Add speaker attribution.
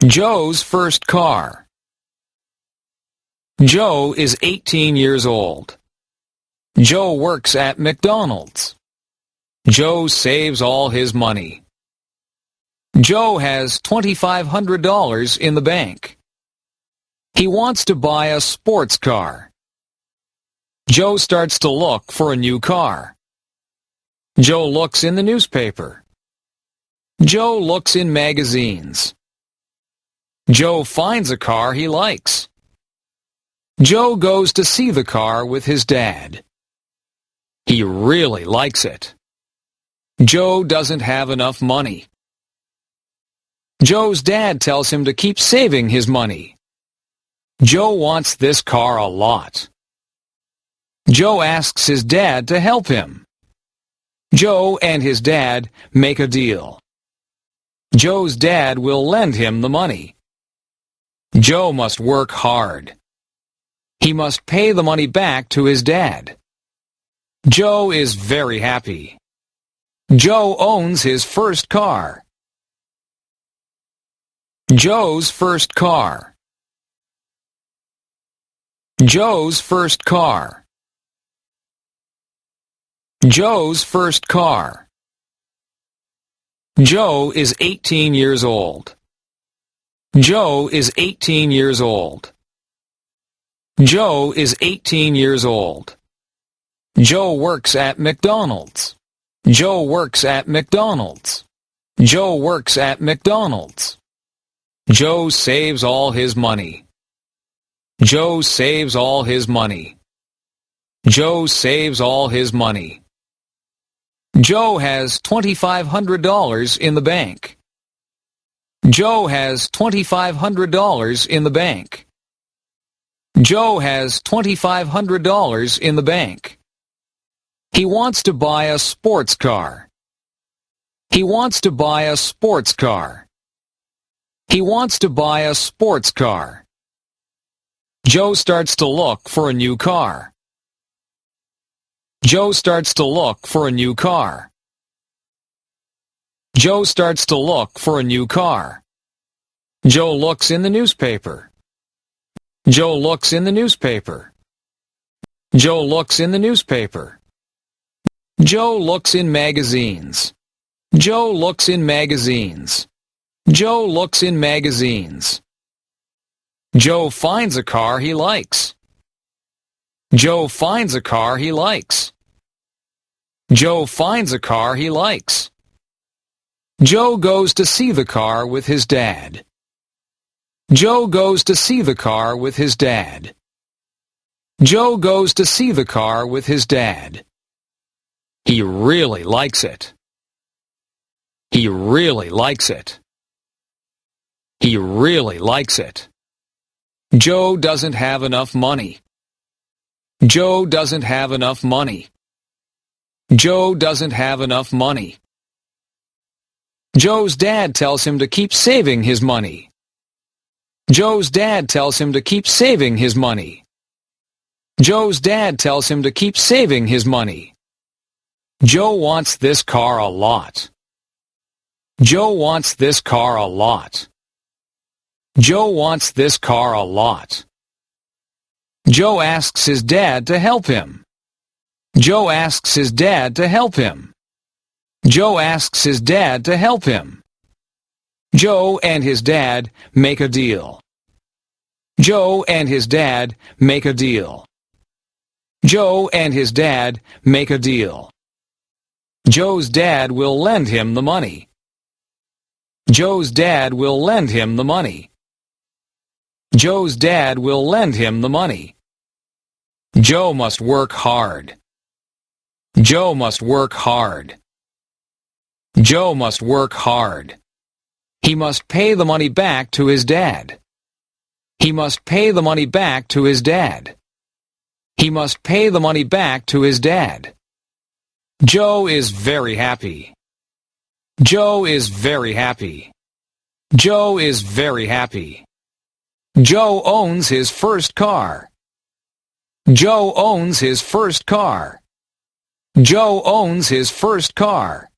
Speaker 1: Joe's first car. Joe is 18 years old. Joe works at McDonald's. Joe saves all his money. Joe has $2,500 in the bank. He wants to buy a sports car. Joe starts to look for a new car. Joe looks in the newspaper. Joe looks in magazines. Joe finds a car he likes. Joe goes to see the car with his dad. He really likes it. Joe doesn't have enough money. Joe's dad tells him to keep saving his money. Joe wants this car a lot. Joe asks his dad to help him. Joe and his dad make a deal. Joe's dad will lend him the money. Joe must work hard. He must pay the money back to his dad. Joe is very happy. Joe owns his first car. Joe's first car. Joe's first car. Joe's first car. Joe is 18 years old. Joe is 18 years old. Joe is 18 years old. Joe works at McDonald's. Joe works at McDonald's. Joe works at McDonald's. Joe saves all his money. Joe saves all his money. Joe saves all his money. Joe has $2,500 in the bank. Joe has $2,500 in the bank. Joe has $2,500 in the bank. He wants to buy a sports car. He wants to buy a sports car. He wants to buy a sports car. Joe starts to look for a new car. Joe starts to look for a new car. Joe starts to look for a new car. Joe looks in the newspaper. Joe looks in the newspaper. Joe looks in the newspaper. Joe looks in magazines. Joe looks in magazines. Joe looks in magazines. Joe finds a car he likes. Joe finds a car he likes. Joe finds a car he likes. Joe goes to see the car with his dad. Joe goes to see the car with his dad. Joe goes to see the car with his dad. He really likes it. He really likes it. He really likes it. Joe doesn't have enough money. Joe doesn't have enough money. Joe doesn't have enough money. Joe's dad tells him to keep saving his money. Joe's dad tells him to keep saving his money. Joe's dad tells him to keep saving his money. Joe wants this car a lot. Joe wants this car a lot. Joe wants this car a lot. Joe asks his dad to help him. Joe asks his dad to help him. Joe asks his dad to help him. Joe and his dad make a deal. Joe and his dad make a deal. Joe and his dad make a deal. Joe's dad will lend him the money. Joe's dad will lend him the money. Joe's dad will lend him the money. Joe must work hard. Joe must work hard. Joe must work hard. He must pay the money back to his dad. He must pay the money back to his dad. He must pay the money back to his dad. Joe is very happy. Joe is very happy. Joe is very happy. Joe owns his first car. Joe owns his first car. Joe owns his first car.